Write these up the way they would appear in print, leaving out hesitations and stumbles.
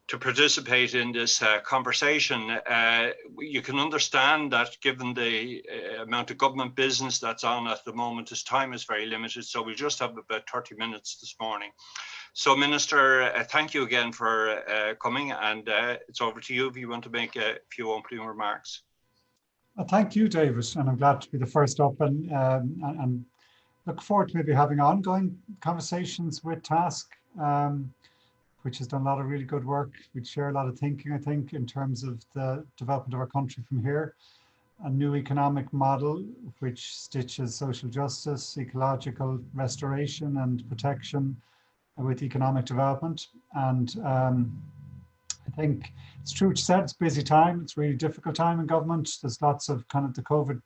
to participate in this conversation. You can understand that given the amount of government business that's on at the moment, this time is very limited. So we just have about 30 minutes this morning. So Minister, thank you again for coming, and it's over to you if you want to make a few opening remarks. Thank you, David, and I'm glad to be the first up, and look forward to maybe having ongoing conversations with TASC, which has done a lot of really good work. We share a lot of thinking, I think, in terms of the development of our country from here. A new economic model which stitches social justice, ecological restoration and protection with economic development. And I think it's true what you said, it's a busy time. It's a really difficult time in government. There's lots of kind of the COVID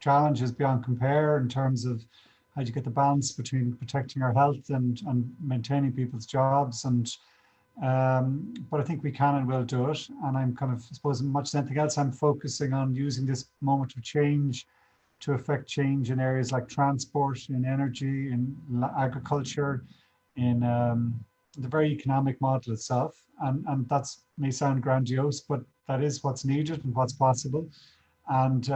challenges beyond compare in terms of how do you get the balance between protecting our health and maintaining people's jobs. And but I think we can and will do it. And I'm kind of, I suppose, much as anything else, I'm focusing on using this moment of change to affect change in areas like transport, in energy, in agriculture, in the very economic model itself. And that may sound grandiose, but that is what's needed and what's possible. And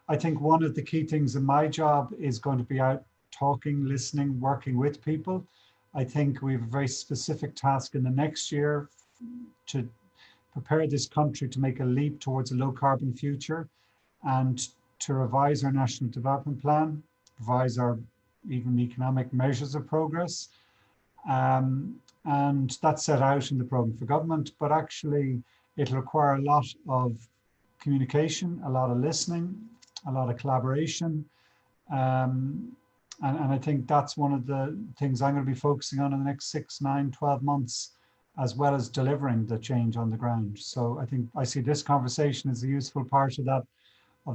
I think one of the key things in my job is going to be out talking, listening, working with people. I think we have a very specific task in the next year to prepare this country to make a leap towards a low carbon future and to revise our national development plan, revise our even economic measures of progress. And that's set out in the programme for government, but actually it'll require a lot of communication, a lot of listening, a lot of collaboration. And I think that's one of the things I'm going to be focusing on in the next 6, 9, 12 months, as well as delivering the change on the ground. So I think I see this conversation as a useful part of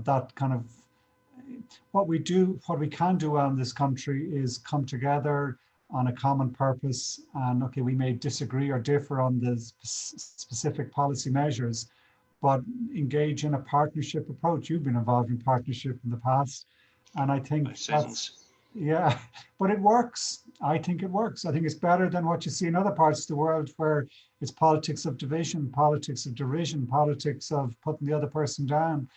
that kind of what we can do well in this country is come together on a common purpose. And okay, we may disagree or differ on the specific policy measures, but engage in a partnership approach. You've been involved in partnership in the past. And I think yeah, but it works. I think it works. I think it's better than what you see in other parts of the world where it's politics of division, politics of derision, politics of putting the other person down.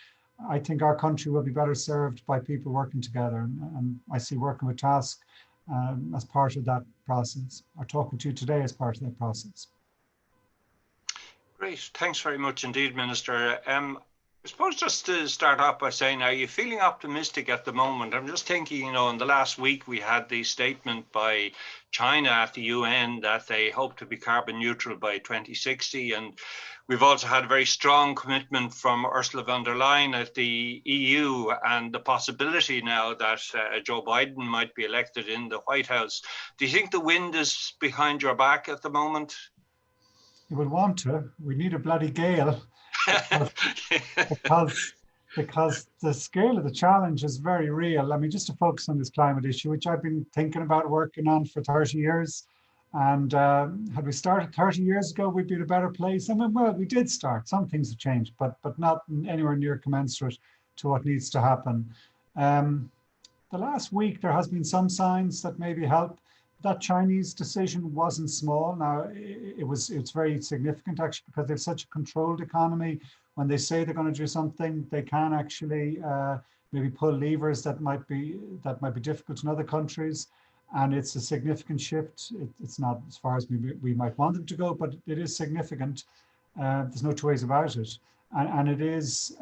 I think our country will be better served by people working together. And I see working with TASC as part of that process, or talking to you today as part of that process. Great. Thanks very much indeed, Minister. I suppose just to start off by saying, are you feeling optimistic at the moment? I'm just thinking, you know, in the last week we had the statement by China at the UN that they hope to be carbon neutral by 2060. And we've also had a very strong commitment from Ursula von der Leyen at the EU and the possibility now that Joe Biden might be elected in the White House. Do you think the wind is behind your back at the moment? You would want to. We need a bloody gale. because the scale of the challenge is very real. I mean, just to focus on this climate issue, which I've been thinking about working on for 30 years. And had we started 30 years ago, we'd be in a better place. I mean, well, we did start. Some things have changed, but not anywhere near commensurate to what needs to happen. The last week, there has been some signs that maybe help. That Chinese decision wasn't small. Now, it's very significant actually, because they have such a controlled economy. When they say they're going to do something, they can actually maybe pull levers that might be difficult in other countries. And it's a significant shift. It's not as far as we might want them to go, but it is significant. There's no two ways about it. And it is,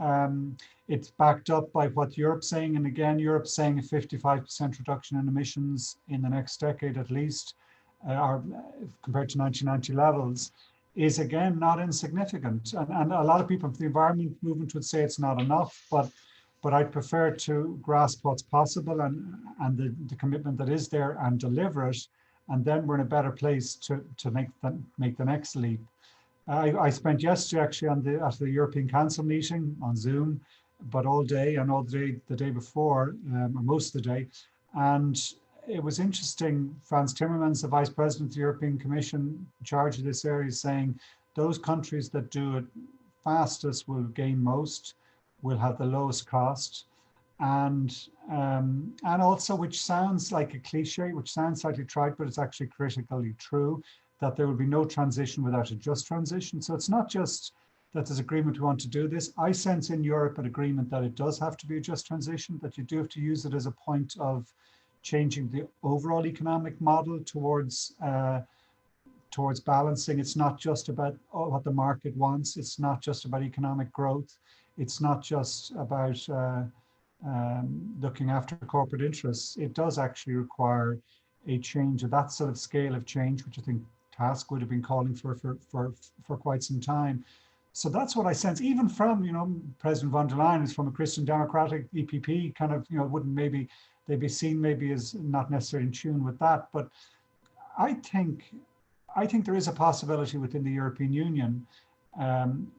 it's backed up by what Europe's saying. And again, Europe's saying a 55% reduction in emissions in the next decade at least, or compared to 1990 levels, is again not insignificant. And a lot of people from the environment movement would say it's not enough, but I'd prefer to grasp what's possible and the commitment that is there and deliver it. And then we're in a better place to make the next leap. I spent yesterday actually at the European Council meeting on Zoom, but all day and all day the day before, or most of the day. And it was interesting, Frans Timmermans, the Vice President of the European Commission in charge of this area, saying those countries that do it fastest will gain most, will have the lowest cost. And also, which sounds like a cliche, which sounds slightly trite, but it's actually critically true. that there will be no transition without a just transition. So it's not just that there's agreement we want to do this. I sense in Europe an agreement that it does have to be a just transition, that you do have to use it as a point of changing the overall economic model towards balancing. It's not just about what the market wants. It's not just about economic growth. It's not just about looking after corporate interests. It does actually require a change of that sort of scale of change, which I think TASC would have been calling for quite some time. So that's what I sense, even from, President von der Leyen is from a Christian Democratic EPP kind of, wouldn't maybe, they'd be seen maybe as not necessarily in tune with that. But I think there is a possibility within the European Union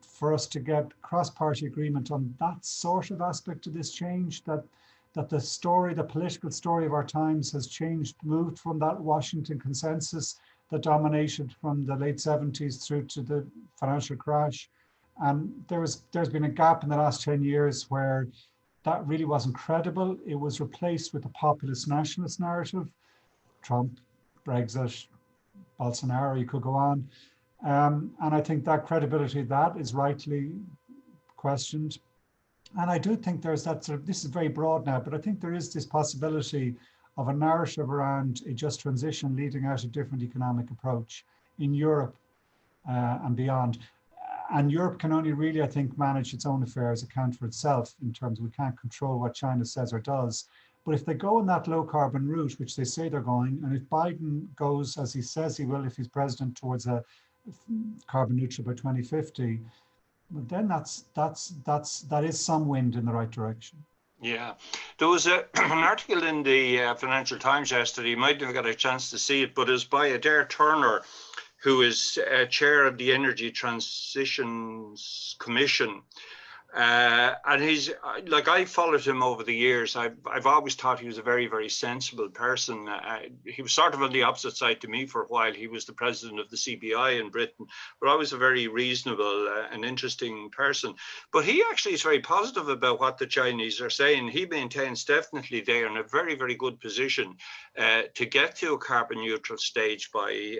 for us to get cross-party agreement on that sort of aspect of this change, that the political story of our times has changed, moved from that Washington consensus that dominated from the late 70s through to the financial crash. And there's been a gap in the last 10 years where that really wasn't credible. It was replaced with a populist nationalist narrative. Trump, Brexit, Bolsonaro, you could go on. And I think that credibility of that is rightly questioned. And I do think there's that sort of, this is very broad now, but I think there is this possibility of a narrative around a just transition leading out a different economic approach in Europe and beyond. And Europe can only really, I think, manage its own affairs, account for itself in terms of we can't control what China says or does. But if they go on that low carbon route, which they say they're going, and if Biden goes, as he says he will, if he's president, towards a carbon neutral by 2050, well, then that is some wind in the right direction. Yeah, there was an article in the Financial Times yesterday. You might have got a chance to see it, but it's by Adair Turner, who is chair of the Energy Transitions Commission. And he's like, I followed him over the years. I've always thought he was a very, very sensible person. He was sort of on the opposite side to me for a while. He was the president of the CBI in Britain, but always a very reasonable and interesting person. But he actually is very positive about what the Chinese are saying. He maintains definitely they are in a very, very good position to get to a carbon neutral stage by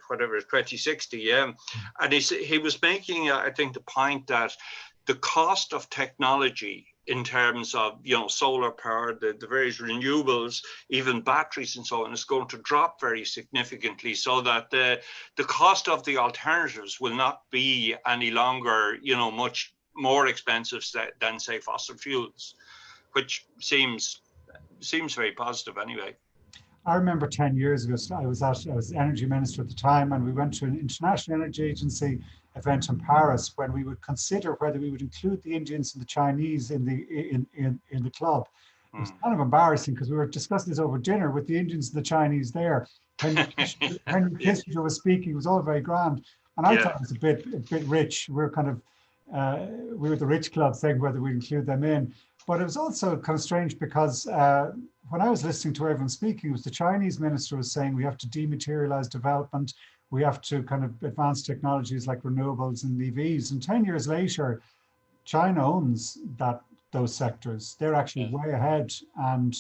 whatever 2060. Yeah, and he was making I think the point that the cost of technology in terms of solar power, the various renewables, even batteries and so on, is going to drop very significantly, so that the cost of the alternatives will not be any longer much more expensive than say fossil fuels, which seems very positive anyway. I remember 10 years ago, I was energy minister at the time, and we went to an International Energy Agency event in Paris when we would consider whether we would include the Indians and the Chinese in the club. It was kind of embarrassing because we were discussing this over dinner with the Indians and the Chinese there. Henry Kissinger was speaking, it was all very grand. And I thought it was a bit rich. We were the rich club saying whether we include them in. But it was also kind of strange because when I was listening to everyone speaking, it was the Chinese minister was saying we have to dematerialize development. We have to kind of advance technologies like renewables and EVs. And 10 years later, China owns those sectors. They're actually way ahead and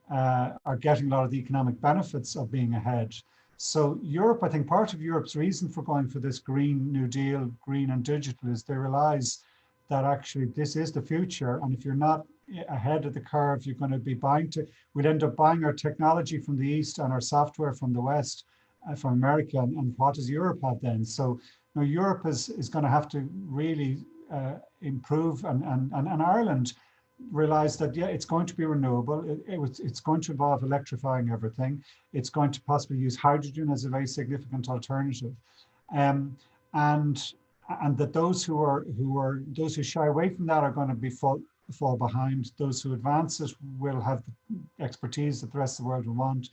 are getting a lot of the economic benefits of being ahead. So Europe, I think part of Europe's reason for going for this Green New Deal, green and digital, is they realize that actually this is the future. And if you're not ahead of the curve, you're going to be we'll end up buying our technology from the East and our software from the West, from America. And what does Europe have then? So Europe is going to have to really improve, and Ireland realize that, it's going to be renewable. It's going to involve electrifying everything. It's going to possibly use hydrogen as a very significant alternative. And that those who shy away from that are going to be fall behind. Those who advance it will have the expertise that the rest of the world will want.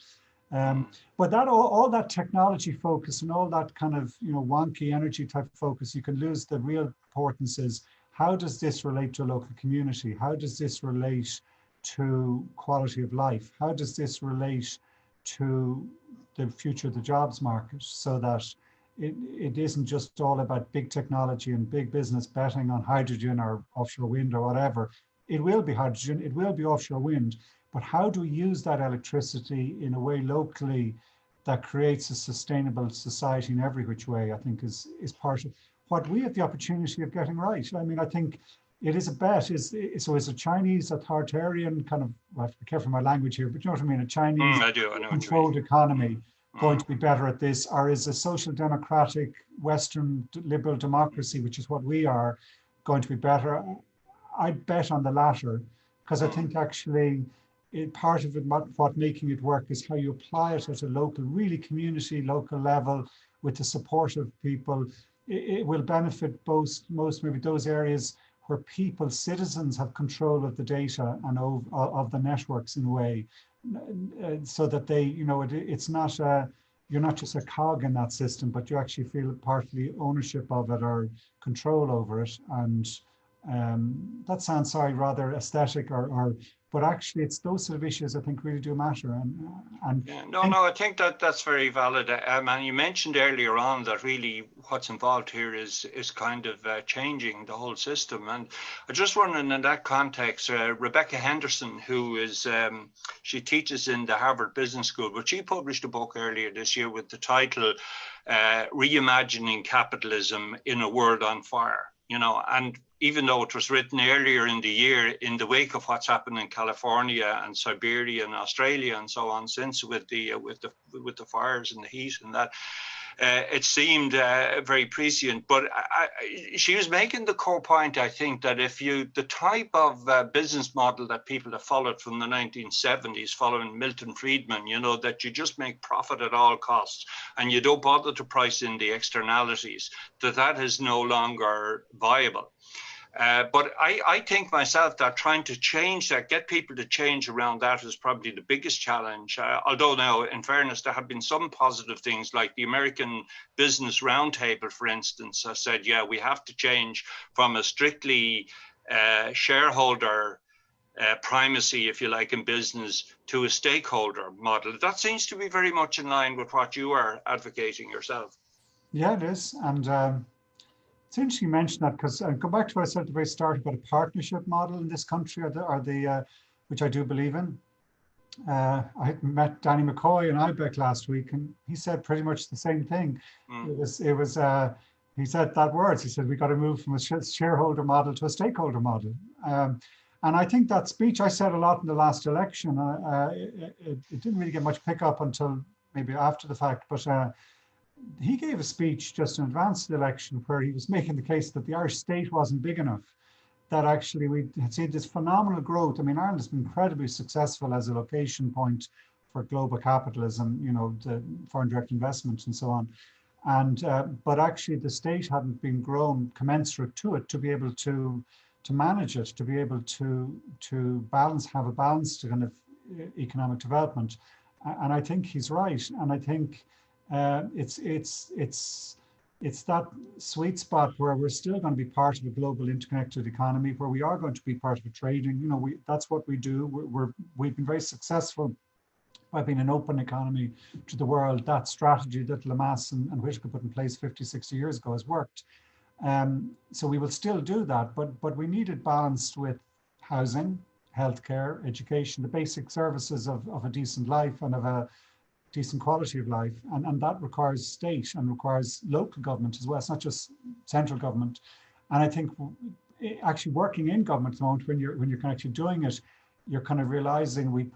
But that all that technology focus and all that kind of wonky energy type focus, you can lose the real importance is, how does this relate to a local community? How does this relate to quality of life? How does this relate to the future of the jobs market, so that it isn't just all about big technology and big business betting on hydrogen or offshore wind or whatever. It will be hydrogen, it will be offshore wind, but how do we use that electricity in a way locally that creates a sustainable society in every which way, I think is part of what we have the opportunity of getting right. I mean, I think it is a bet. So is a Chinese authoritarian kind of, well, I have to be careful my language here, but you know what I mean, a Chinese I do. I know what you controlled mean. economy going to be better at this, or is a social democratic Western liberal democracy, which is what we are, going to be better? I'd bet on the latter, because I think actually part of it, what making it work is how you apply it at a local, really community, local level with the support of people. It will benefit most maybe those areas where people, citizens have control of the data and of the networks in a way, so that they, it's not you're not just a cog in that system, but you actually feel partly ownership of it or control over it. And that sounds, sorry, rather aesthetic, but actually it's those sort of issues I think really do matter. And yeah, no, I think that's very valid. And you mentioned earlier on that really what's involved here is kind of changing the whole system. And I just wondering in that context, Rebecca Henderson, who is she teaches in the Harvard Business School, but she published a book earlier this year with the title "Reimagining Capitalism in a World on Fire." And even though it was written earlier in the year in the wake of what's happened in California and Siberia and Australia and so on, since with the fires and the heat and that, it seemed very prescient. But she was making the core point, I think, that the type of business model that people have followed from the 1970s, following Milton Friedman, that you just make profit at all costs and you don't bother to price in the externalities, that is no longer viable. But I think myself that trying to change that, get people to change around that is probably the biggest challenge. Although now, in fairness, there have been some positive things, like the American Business Roundtable, for instance, has said, yeah, we have to change from a strictly shareholder primacy, if you like, in business to a stakeholder model. That seems to be very much in line with what you are advocating yourself. yeah, it is. And it's interesting you mention that, because go back to what I said at the very start about a partnership model in this country, which I do believe in. I met Danny McCoy in IBEC last week, and he said pretty much the same thing. He said that words. He said we got to move from a shareholder model to a stakeholder model. And I think that speech, I said a lot in the last election. It didn't really get much pickup until maybe after the fact, but he gave a speech just in advance of the election where he was making the case that the Irish state wasn't big enough, that actually we had seen this phenomenal growth. I mean, Ireland has been incredibly successful as a location point for global capitalism, the foreign direct investment and so on. And but actually the state hadn't been grown commensurate to it to be able to manage it, to be able to have a balanced kind of economic development. And I think he's right. And I think it's that sweet spot where we're still going to be part of a global interconnected economy, where we are going to be part of a trading. That's what we do. We've been very successful by being an open economy to the world. That strategy that Lamass and Whitaker put in place 50, 60 years ago has worked. So we will still do that, but we need it balanced with housing, healthcare, education, the basic services of a decent life and of a decent quality of life, and that requires state and requires local government as well. It's not just central government. And I think actually working in government at the moment, when you're kind of actually doing it, you're kind of realizing we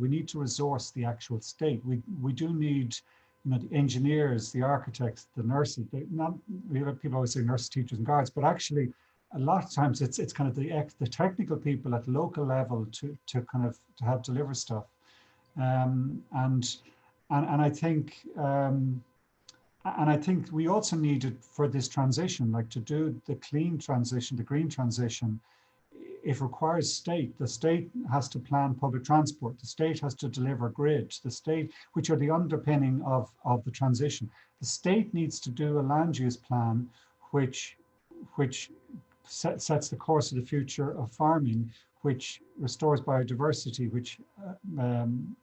need to resource the actual state. We do need, the engineers, the architects, the nurses. People always say nurses, teachers, and guards, but actually a lot of times it's kind of the technical people at local level to help deliver stuff. And I think we also need it for this transition, like to do the clean transition, the green transition. It requires state. The state has to plan public transport. The state has to deliver grids. The state, which are the underpinning of the transition. The state needs to do a land use plan, which sets the course of the future of farming, which restores biodiversity, which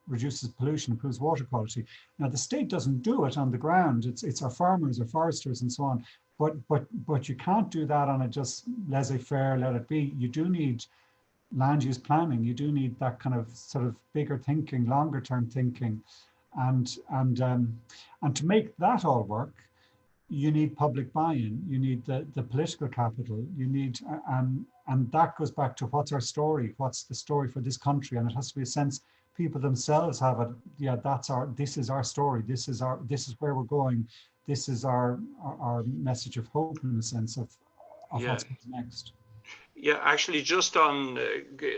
reduces pollution, improves water quality. Now, the state doesn't do it on the ground. It's our farmers, our foresters, and so on. But you can't do that on a just laissez-faire, let it be. You do need land use planning. You do need that kind of sort of bigger thinking, longer term thinking. And to make that all work, you need public buy-in, you need the political capital, you need, and that goes back to what's our story, what's the story for this country, and it has to be a sense people themselves have it. Yeah, this is our story, this is where we're going, this is our message of hope in the sense of what's next. Yeah, actually, just on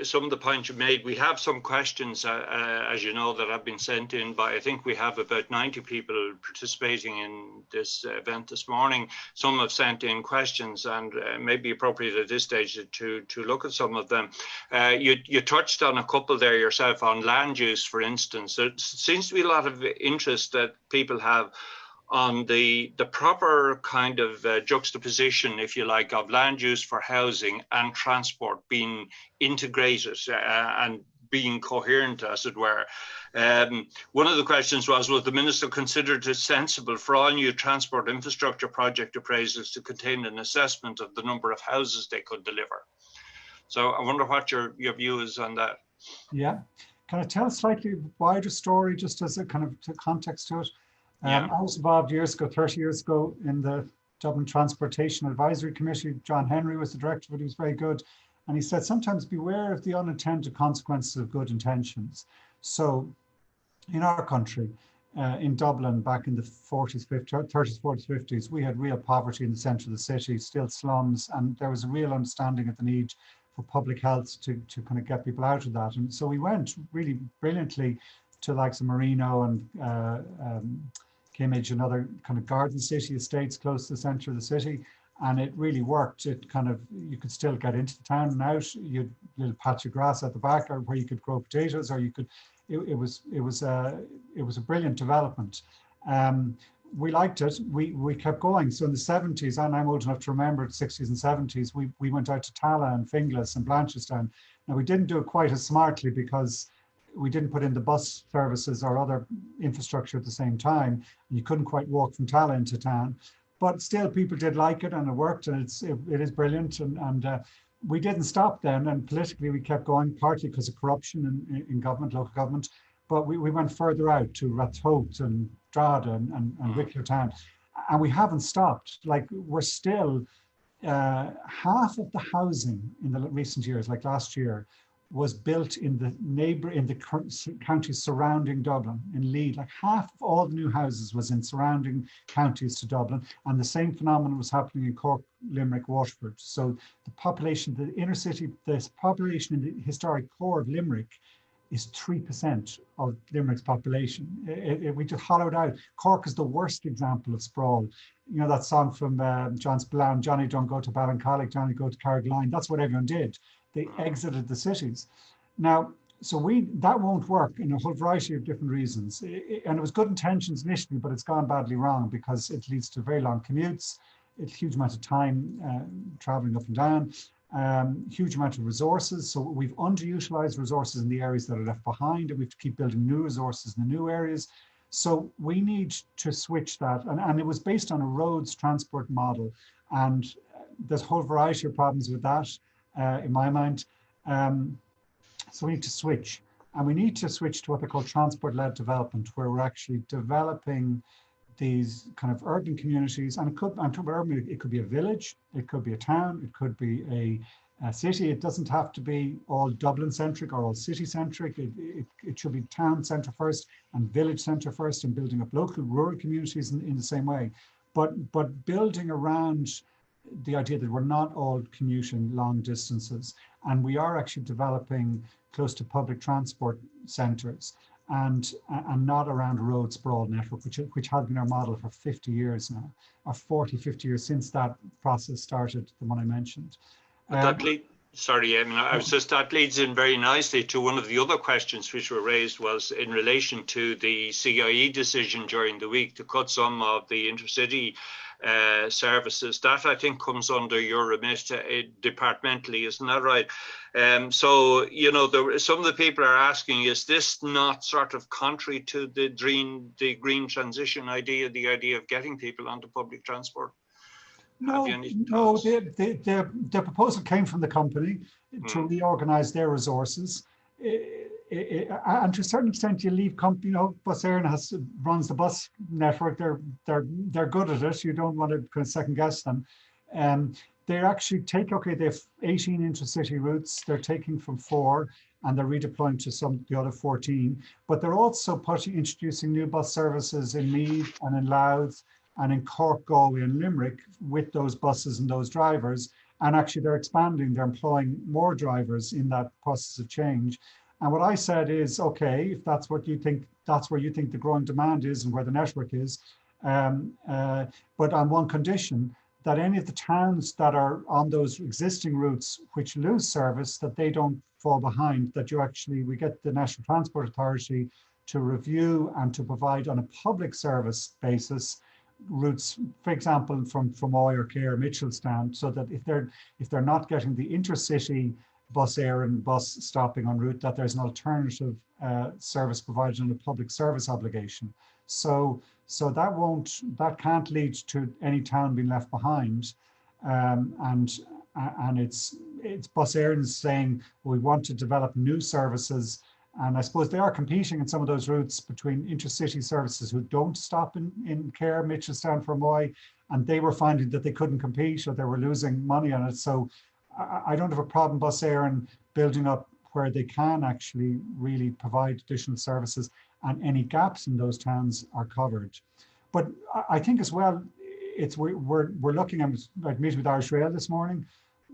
some of the points you made, we have some questions, as you know, that have been sent in by, I think we have about 90 people participating in this event this morning. Some have sent in questions, and may be appropriate at this stage to look at some of them. You touched on a couple there yourself on land use, for instance. There seems to be a lot of interest that people have on the proper kind of juxtaposition, if you like, of land use for housing and transport being integrated and being coherent, as it were. One of the questions was the Minister considered it sensible for all new transport infrastructure project appraisals to contain an assessment of the number of houses they could deliver? So I wonder what your view is on that. Yeah. Can I tell a slightly wider story, just as a kind of context to it? I was involved years ago, 30 years ago, in the Dublin Transportation Advisory Committee. John Henry was the director, but he was very good. And he said, sometimes beware of the unintended consequences of good intentions. So in our country, in Dublin, back in the 30s, 40s, 50s, we had real poverty in the centre of the city, still slums, and there was a real understanding of the need for public health to kind of get people out of that. And so we went really brilliantly to likes of Marino and Kimmage and other kind of garden city estates close to the centre of the city, and it really worked. It kind of, you could still get into the town and out. You had a little patch of grass at the back, or where you could grow potatoes, or you could. It was a brilliant development. We liked it. We kept going. So in the 70s, and I'm old enough to remember it, 60s and 70s, we went out to Tala and Finglas and Blanchardstown. Now we didn't do it quite as smartly because we didn't put in the bus services or other infrastructure at the same time. You couldn't quite walk from Tala into town, but still people did like it and it worked, and it is brilliant. And we didn't stop then, and politically we kept going, partly because of corruption in government, local government, but we went further out to Ratoath and Drogheda and Wicklow Town, and we haven't stopped. Like, we're still, half of the housing in the recent years, like last year, was built in the counties surrounding Dublin, in Leeds. Like half of all the new houses was in surrounding counties to Dublin, and the same phenomenon was happening in Cork, Limerick, Waterford. So the population, the inner city, the population in the historic core of Limerick is 3% of Limerick's population. We just hollowed out. Cork is the worst example of sprawl. You know that song from John Spillane, Johnny don't go to Ballincollig, Johnny go to Carrigaline. That's what everyone did. They exited the cities. Now, so that won't work in a whole variety of different reasons. And it was good intentions initially, but it's gone badly wrong because it leads to very long commutes, a huge amount of time traveling up and down, huge amount of resources. So we've underutilized resources in the areas that are left behind, and we have to keep building new resources in the new areas. So we need to switch that. And it was based on a roads transport model. And there's a whole variety of problems with that. In my mind. So we need to switch, and we need to switch to what they call transport-led development, where we're actually developing these kind of urban communities. And I'm talking about urban, it could be a village, it could be a town, it could be a city. It doesn't have to be all Dublin-centric or all city-centric. It should be town centre first and village centre first, and building up local rural communities in the same way. But building around the idea that we're not all commuting long distances, and we are actually developing close to public transport centres, and not around a road sprawl network, which has been our model for 50 years now, or 40, 50 years since that process started, the one I mentioned. Sorry, that leads in very nicely to one of the other questions which were raised, was in relation to the CIE decision during the week to cut some of the intercity services. That, I think, comes under your remit departmentally, isn't that right? So, you know, some of the people are asking, is this not sort of contrary to the green transition idea, the idea of getting people onto public transport? No, the proposal came from the company to reorganize their resources. and to a certain extent, you leave company. Bus Éireann runs the bus network. They're good at it. You don't want to kind of second guess them. They actually they have 18 intercity routes. They're taking from 4, and they're redeploying to the other 14. But they're also introducing new bus services in Meath and in Louth and in Cork, Galway, and Limerick with those buses and those drivers. And actually, they're expanding. They're employing more drivers in that process of change. And what I said is, okay, if that's what you think, that's where you think the growing demand is and where the network is. But on one condition, that any of the towns that are on those existing routes which lose service, that they don't fall behind, that we get the National Transport Authority to review and to provide on a public service basis routes, for example, from Moy or Clare, Mitchelstown, so that if they're not getting the intercity Bus Éireann bus stopping en route, that there's an alternative service provided on a public service obligation. So that can't lead to any town being left behind. And it's Bus Éireann saying, well, we want to develop new services. And I suppose they are competing in some of those routes between intercity services who don't stop in Clare, Mitchelstown, Fermoy, and they were finding that they couldn't compete or they were losing money on it. So I don't have a problem Bus Éireann building up where they can actually really provide additional services, and any gaps in those towns are covered. But I think as well, we're looking at meeting with Irish Rail this morning.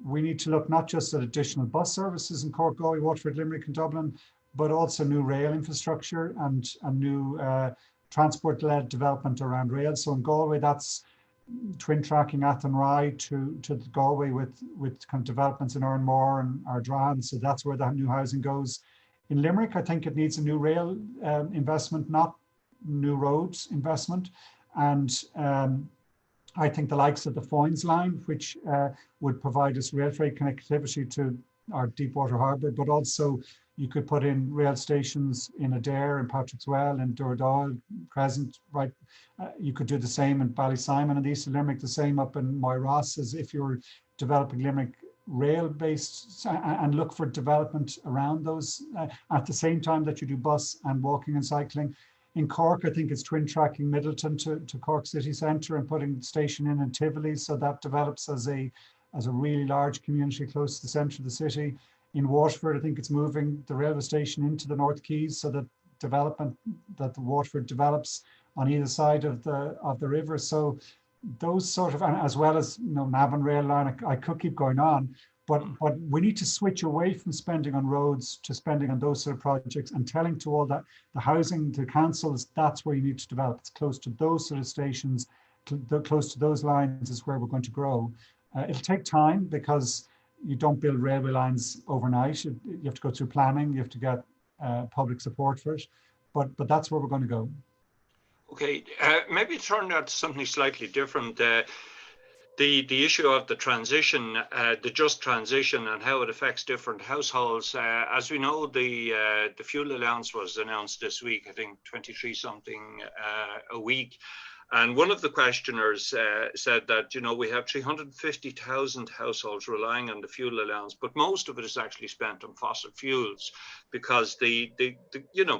We need to look not just at additional bus services in Cork, Galway, Waterford, Limerick, and Dublin, but also new rail infrastructure and new transport-led development around rail. So in Galway, that's twin tracking Athenry to Galway with kind of developments in Ernmore and Ardran. So that's where the new housing goes. In Limerick, I think it needs a new rail investment, not new roads investment. And I think the likes of the Foynes line, which would provide us rail freight connectivity to our Deepwater Harbour, but also you could put in rail stations in Adair and Patrickswell and Durdall, Crescent, right? You could do the same in Ballysimon and East of Limerick, the same up in Moyross, as if you're developing Limerick rail-based, and look for development around those at the same time that you do bus and walking and cycling. In Cork, I think it's twin tracking Middleton to Cork city centre and putting the station in Tivoli, so that develops as a really large community close to the centre of the city. In Waterford, I think it's moving the railway station into the North Quays so that the Waterford develops on either side of the river. So those sort of, as well as Navan rail line, I could keep going on, but we need to switch away from spending on roads to spending on those sort of projects and telling to all that the housing, the councils, that's where you need to develop. It's close to those sort of stations, close to those lines is where we're going to grow. It'll take time because you don't build railway lines overnight. You have to go through planning, you have to get public support for it, but that's where we're going to go. Okay, maybe turn that to something slightly different. The issue of the transition, the just transition, and how it affects different households. As we know, the fuel allowance was announced this week. I think 23 something a week. And one of the questioners said that, we have 350,000 households relying on the fuel allowance, but most of it is actually spent on fossil fuels because the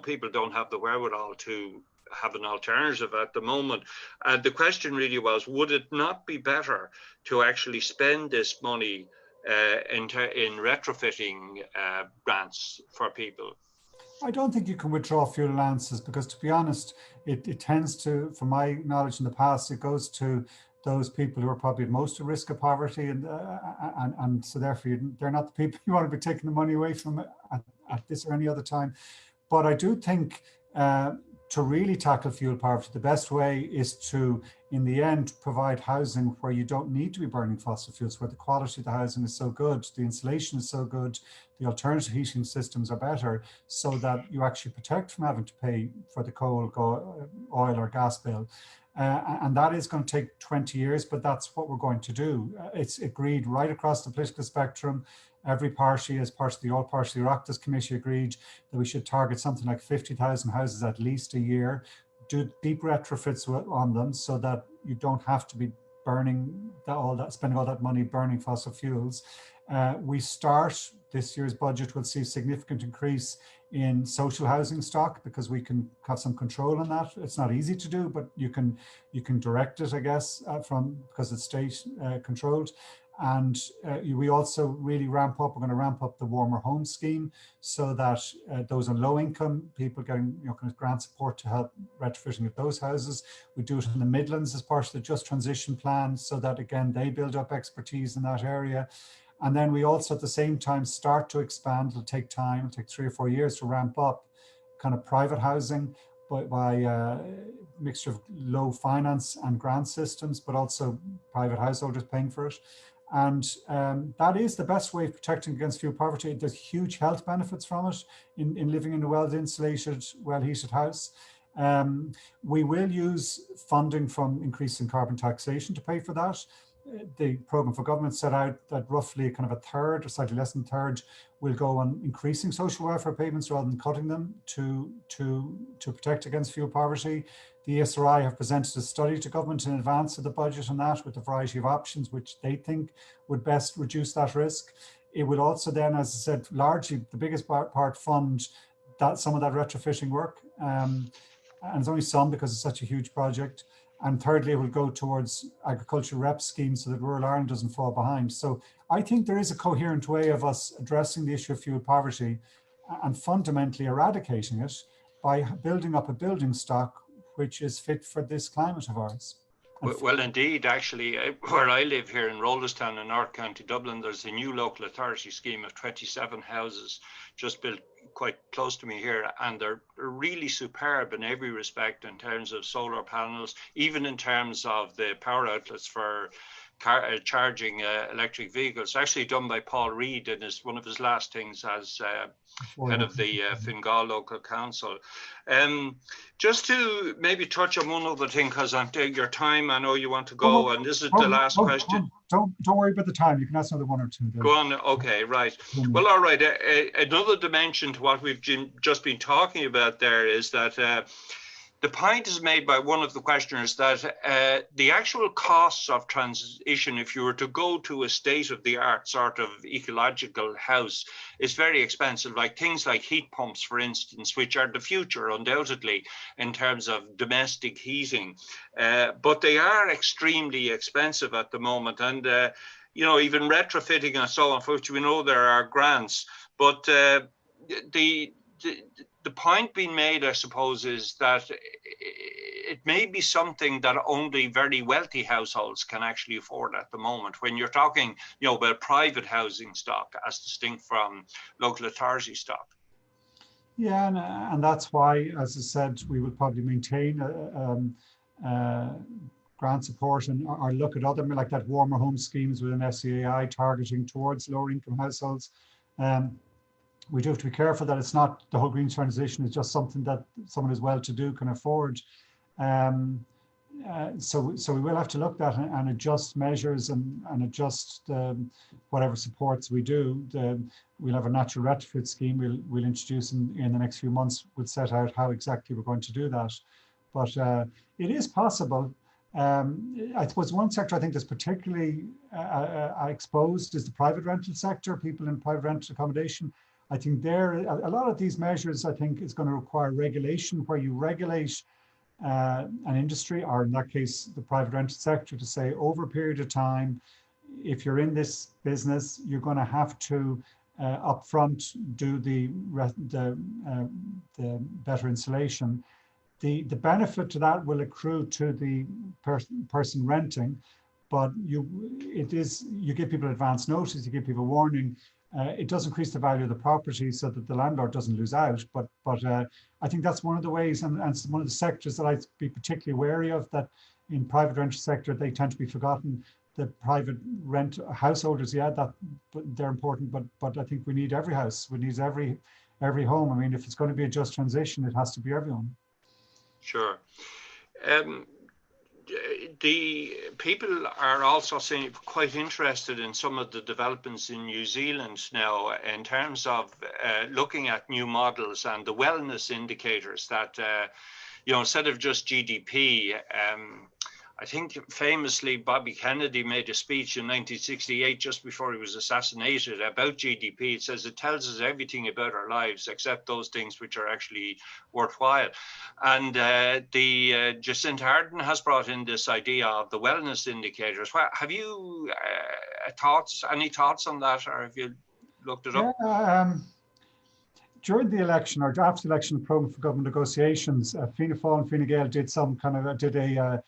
people don't have the wherewithal to have an alternative at the moment. And the question really was, would it not be better to actually spend this money in retrofitting grants for people? I don't think you can withdraw fuel allowances because, to be honest, it tends to, from my knowledge in the past, it goes to those people who are probably most at risk of poverty, and so therefore they're not the people you want to be taking the money away from at this or any other time. But I do think to really tackle fuel poverty, the best way is to, in the end, provide housing where you don't need to be burning fossil fuels, where the quality of the housing is so good, the insulation is so good, the alternative heating systems are better, so that you actually protect from having to pay for the coal, oil or gas bill. And that is going to take 20 years, but that's what we're going to do. It's agreed right across the political spectrum. Every party, as part of the All-Party Oireachtas Committee, agreed that we should target something like 50,000 houses at least a year, do deep retrofits on them so that you don't have to be spending all that money burning fossil fuels. We start this year's budget will see a significant increase in social housing stock because we can have some control on that. It's not easy to do, but you can direct it, I guess, because it's state controlled. And we also really ramp up. We're going to ramp up the warmer home scheme so that those on low income people getting kind of grant support to help retrofitting of those houses. We do it in the Midlands as part of the Just Transition Plan so that again they build up expertise in that area. And then we also at the same time start to expand. It'll take time, it'll take 3 or 4 years to ramp up kind of private housing by mixture of low finance and grant systems, but also private householders paying for it. And that is the best way of protecting against fuel poverty. There's huge health benefits from it in living in a well-insulated, well-heated house. We will use funding from increasing carbon taxation to pay for that. The programme for government set out that roughly kind of a third or slightly less than a third will go on increasing social welfare payments rather than cutting them to protect against fuel poverty. The ESRI have presented a study to government in advance of the budget on that with a variety of options which they think would best reduce that risk. It will also then, as I said, largely the biggest part fund that some of that retrofitting work. And it's only some because it's such a huge project. And thirdly, it will go towards agriculture rep schemes so that rural Ireland doesn't fall behind. So I think there is a coherent way of us addressing the issue of fuel poverty and fundamentally eradicating it by building up a building stock which is fit for this climate of ours. Well, indeed, actually, where I live here in Rolderstown in North County Dublin, there's a new local authority scheme of 27 houses just built quite close to me here, and they're really superb in every respect in terms of solar panels, even in terms of the power outlets for charging electric vehicles. Actually done by Paul Reid, and is one of his last things as head of the Fingal Local Council. Just to maybe touch on one other thing, because I'm taking your time, I know you want to go, and this is the last question. Don't worry about the time. You can ask another one or two. There. Go on. Okay, right. Well, all right. Another dimension to what we've just been talking about there is that the point is made by one of the questioners that the actual costs of transition, if you were to go to a state-of-the-art sort of ecological house, is very expensive, like things like heat pumps, for instance, which are the future, undoubtedly, in terms of domestic heating. But they are extremely expensive at the moment. And, even retrofitting and so on, for which we know there are grants. But the point being made, I suppose, is that it may be something that only very wealthy households can actually afford at the moment. When you're talking, about private housing stock as distinct from local authority stock. Yeah, and that's why, as I said, we will probably maintain grant support or look at other, like that warmer home schemes with an SEAI targeting towards lower income households. We do have to be careful that it's not the whole green transition is just something that someone who's well-to-do can afford. So we will have to look at that and adjust measures and adjust whatever supports we do. We'll have a natural retrofit scheme we'll introduce in the next few months. We'll set out how exactly we're going to do that. But it is possible. I suppose one sector I think that's particularly exposed is the private rental sector, people in private rental accommodation. I think a lot of these measures, I think, is going to require regulation where you regulate an industry, or in that case, the private rental sector, to say over a period of time, if you're in this business, you're going to have to upfront do the better insulation. The benefit to that will accrue to the person renting, but you give people advance notice, you give people warning. It does increase the value of the property so that the landlord doesn't lose out. But I think that's one of the ways and one of the sectors that I'd be particularly wary of, that in private rental sector, they tend to be forgotten. The private rent householders, but they're important, but I think we need every house. We need every home. I mean, if it's going to be a just transition, it has to be everyone. Sure. The people are also quite interested in some of the developments in New Zealand now in terms of looking at new models and the wellness indicators that, instead of just GDP, I think famously Bobby Kennedy made a speech in 1968, just before he was assassinated, about GDP. It says it tells us everything about our lives except those things which are actually worthwhile. And Jacinta Ardern has brought in this idea of the wellness indicators. Well, have you any thoughts on that, or have you looked it up? Yeah, during the election or after the election program for government negotiations, Fianna Fáil and Fine Gael did a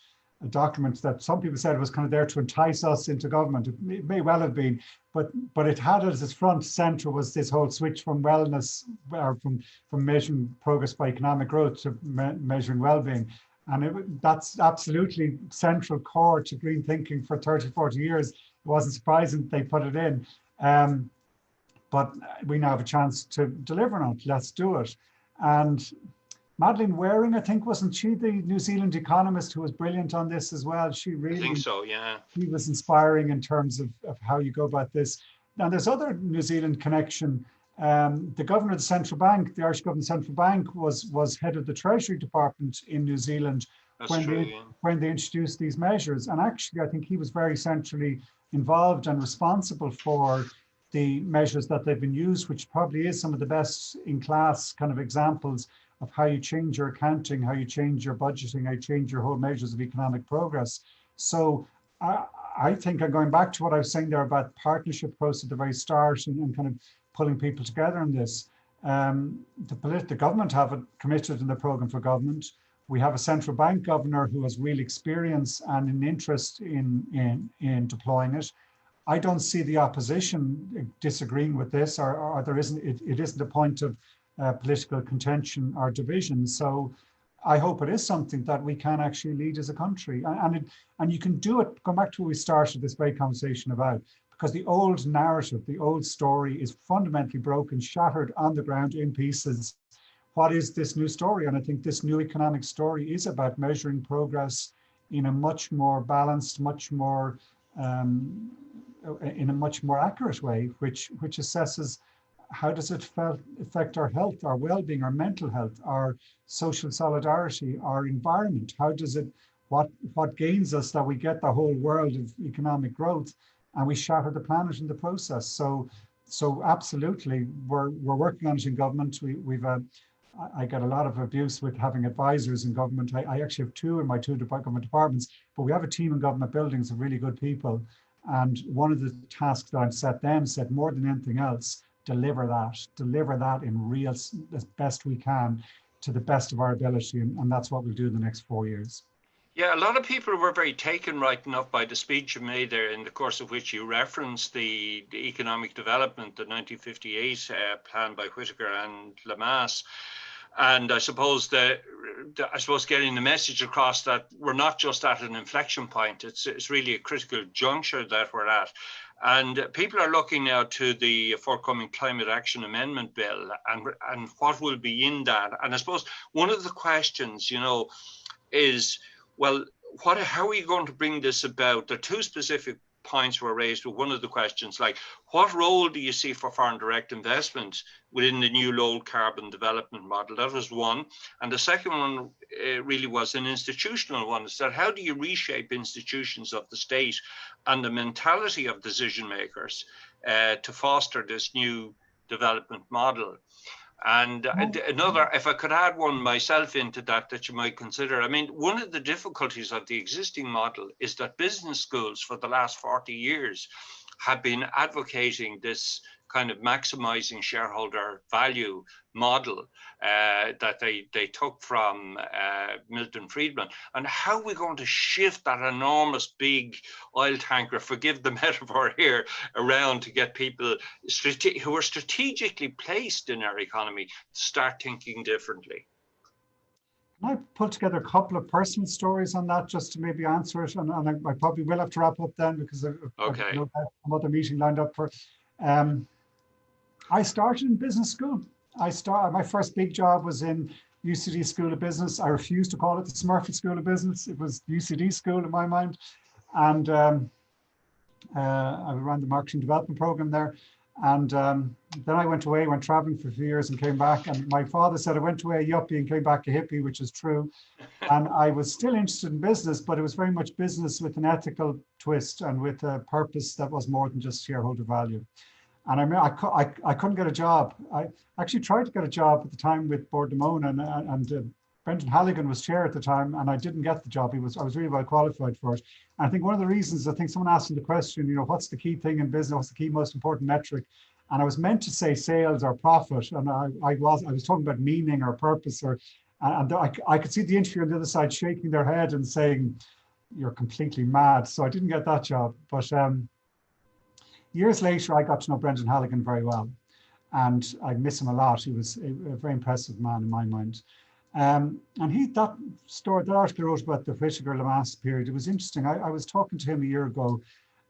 document that some people said was kind of there to entice us into government. It may well have been, but it had as its front center was this whole switch from wellness, or from measuring progress by economic growth to measuring well-being. And that's absolutely central core to green thinking for 30, 40 years. It wasn't surprising they put it in. But we now have a chance to deliver on it. Let's do it. And Madeleine Waring, I think, wasn't she the New Zealand economist who was brilliant on this as well? She really, I think so, yeah. She was inspiring in terms of how you go about this. Now, there's other New Zealand connection. The governor of the central bank, the Irish government central bank, was head of the Treasury Department in New Zealand when they introduced these measures. And actually, I think he was very centrally involved and responsible for the measures that they've been used, which probably is some of the best in class kind of examples of how you change your accounting, how you change your budgeting, how you change your whole measures of economic progress. So I think I'm going back to what I was saying there about partnership process at the very start and kind of pulling people together in this. The government have it committed in the programme for government. We have a central bank governor who has real experience and an interest in deploying it. I don't see the opposition disagreeing with this, or there isn't. It isn't a point of political contention or division. So I hope it is something that we can actually lead as a country, and you can do it. Go back to what we started this very conversation about, because the old narrative, the old story, is fundamentally broken, shattered on the ground in pieces. What is this new story? And I think this new economic story is about measuring progress in a much more balanced, much more in a much more accurate way, which assesses how does it affect our health, our well-being, our mental health, our social solidarity, our environment? How does it, what gains us that we get the whole world of economic growth and we shatter the planet in the process? So absolutely, we're working on it in government. I get a lot of abuse with having advisors in government. I actually have two in my two government departments, but we have a team in government buildings of really good people. And one of the tasks that I've set them, said more than anything else, deliver that in real, as best we can, to the best of our ability. And that's what we'll do in the next 4 years. Yeah, a lot of people were very taken right enough by the speech you made there, in the course of which you referenced the economic development, the 1958 plan by Whitaker and Lemass. And I suppose getting the message across that we're not just at an inflection point, it's really a critical juncture that we're at. And people are looking now to the forthcoming Climate Action Amendment Bill and what will be in that. And I suppose one of the questions, is, well, how are you going to bring this about? There are two specific points were raised with one of the questions, like, what role do you see for foreign direct investment within the new low carbon development model? That was one. And the second one really was an institutional one. Is that how do you reshape institutions of the state and the mentality of decision makers to foster this new development model? And another, if I could add one myself into that you might consider, I mean, one of the difficulties of the existing model is that business schools for the last 40 years have been advocating this kind of maximizing shareholder value model that they took from Milton Friedman. And how are we going to shift that enormous big oil tanker, forgive the metaphor here, around to get people who are strategically placed in our economy to start thinking differently? Can I pull together a couple of personal stories on that just to maybe answer it? And I probably will have to wrap up then, because I've another meeting lined up for. I started in business school. My first big job was in UCD School of Business. I refused to call it the Smurfit School of Business. It was UCD School in my mind. And I ran the marketing development program there. And then I went away, went traveling for a few years and came back. And my father said I went away a yuppie and came back a hippie, which is true. And I was still interested in business, but it was very much business with an ethical twist and with a purpose that was more than just shareholder value. And I mean, I couldn't get a job. I actually tried to get a job at the time with Board Damone, and Brendan Halligan was chair at the time, and I didn't get the job. I was really well qualified for it. And I think one of the reasons, I think someone asked me the question, what's the key thing in business? What's the key most important metric? And I was meant to say sales or profit, and I was talking about meaning or purpose, and I could see the interviewer on the other side shaking their head and saying, "You're completely mad." So I didn't get that job, but. Years later, I got to know Brendan Halligan very well, and I miss him a lot. He was a very impressive man in my mind. And that article I wrote about the Whittaker-Lamass period, it was interesting. I was talking to him a year ago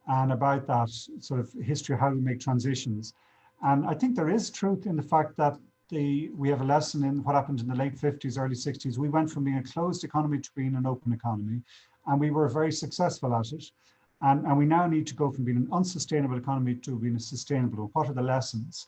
and about that sort of history of how we make transitions. And I think there is truth in the fact that we have a lesson in what happened in the late 50s, early 60s. We went from being a closed economy to being an open economy, and we were very successful at it. And we now need to go from being an unsustainable economy to being a sustainable. What are the lessons?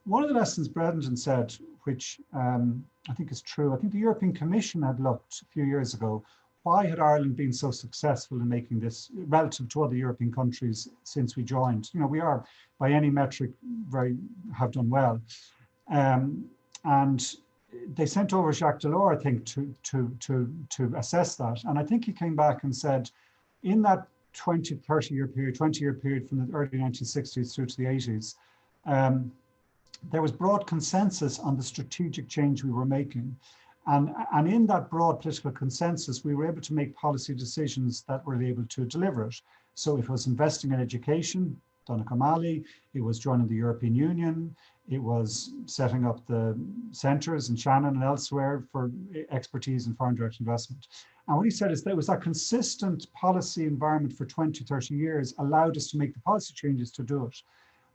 One of the lessons Brendan said, which I think is true, I think the European Commission had looked a few years ago, why had Ireland been so successful in making this relative to other European countries since we joined? We are, by any metric, have done well. And they sent over Jacques Delors, I think, to assess that. And I think he came back and said, in that 20-year period from the early 1960s through to the 80s, there was broad consensus on the strategic change we were making. And in that broad political consensus, we were able to make policy decisions that were able to deliver it. So if it was investing in education, Donncha O'Malley, it was joining the European Union, it was setting up the centres in Shannon and elsewhere for expertise in foreign direct investment. And what he said is that it was that consistent policy environment for 20, 30 years allowed us to make the policy changes to do it.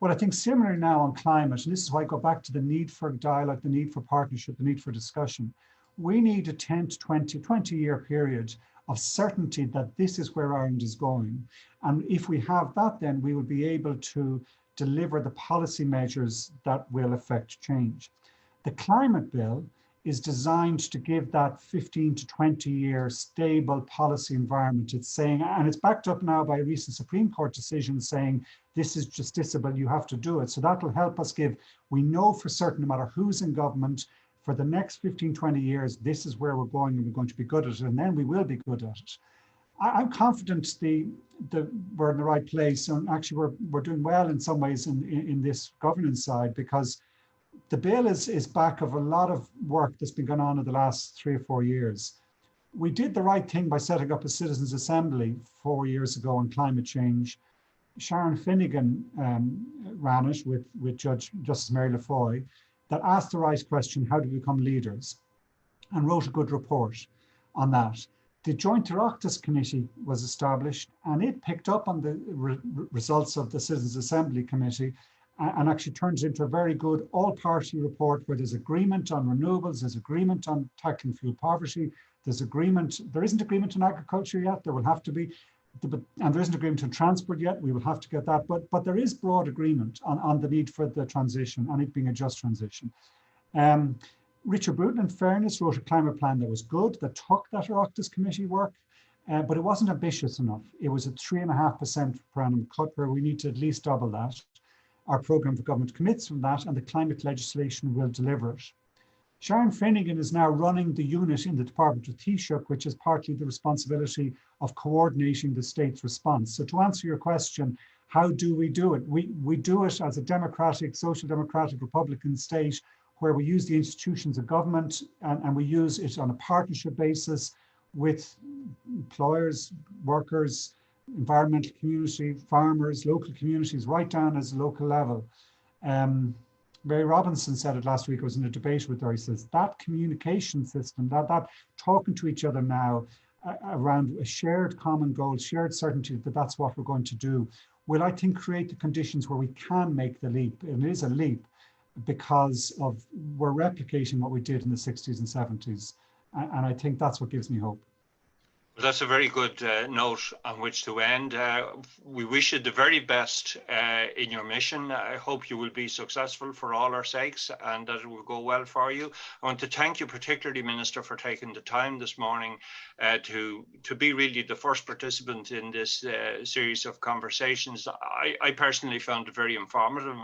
Well, I think similarly now on climate, and this is why I go back to the need for dialogue, the need for partnership, the need for discussion. We need a 10 to 20-year period of certainty that this is where Ireland is going. And if we have that, then we will be able to deliver the policy measures that will affect change. The climate bill is designed to give that 15 to 20-year stable policy environment. It's saying, and it's backed up now by a recent Supreme Court decision saying, this is justiciable, you have to do it. So that will help us we know for certain, no matter who's in government, for the next 15, 20 years, this is where we're going and we're going to be good at it, and then we will be good at it. I'm confident we're in the right place, and actually we're doing well in some ways in this governance side, because the bill is back of a lot of work that's been going on in the last 3 or 4 years. We did the right thing by setting up a citizens' assembly 4 years ago on climate change. Sharon Finnegan ran it with Justice Mary Lafoy, that asked the right question, how do we become leaders? And wrote a good report on that. The Joint Oireachtas Committee was established, and it picked up on the results of the Citizens' Assembly Committee and actually turns into a very good all-party report where there's agreement on renewables, there's agreement on tackling fuel poverty, there isn't agreement on agriculture yet, there will have to be, and there isn't agreement on transport yet, we will have to get that, but there is broad agreement on the need for the transition and it being a just transition. Richard Bruton, in fairness, wrote a climate plan that was good, that took that Oireachtas Committee work, but it wasn't ambitious enough. It was a 3.5% per annum cut where we need to at least double that. Our programme for government commits from that, and the climate legislation will deliver it. Sharon Finnegan is now running the unit in the Department of Taoiseach, which is partly the responsibility of coordinating the state's response. So to answer your question, how do we do it? We do it as a democratic, social democratic, Republican state where we use the institutions of government and we use it on a partnership basis with employers, workers, environmental community, farmers, local communities, right down as a local level. Mary Robinson said it last week. I was in a debate with her. He says that communication system, that talking to each other now around a shared common goal, shared certainty that that's what we're going to do, will, I think, create the conditions where we can make the leap. And it is a leap because we're replicating what we did in the 60s and 70s. And I think that's what gives me hope. Well, that's a very good note on which to end. We wish you the very best in your mission. I hope you will be successful for all our sakes and that it will go well for you. I want to thank you particularly, Minister, for taking the time this morning to be really the first participant in this series of conversations. I personally found it very informative,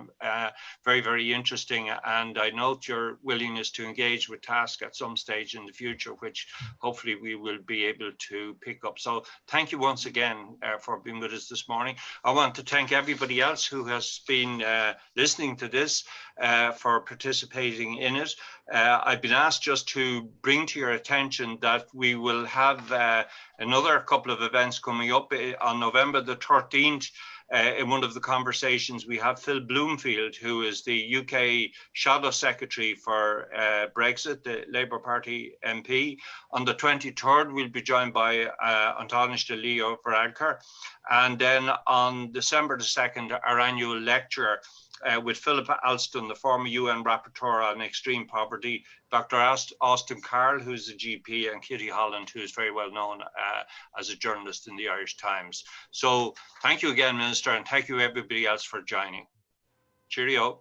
very, very interesting, and I note your willingness to engage with TASC at some stage in the future, which hopefully we will be able to pick up. So thank you once again for being with us this morning. I want to thank everybody else who has been listening to this for participating in it. I've been asked just to bring to your attention that we will have another couple of events coming up on November the 13th. In one of the conversations, we have Phil Bloomfield, who is the UK Shadow Secretary for Brexit, the Labour Party MP. On the 23rd, we'll be joined by Antónis de Leo Varadkar. And then on December the 2nd, our annual lecture with Philip Alston, the former UN Rapporteur on Extreme Poverty, Dr. Austin Carroll, who's a GP, and Kitty Holland, who is very well known as a journalist in the Irish Times. So thank you again, Minister, and thank you everybody else for joining. Cheerio.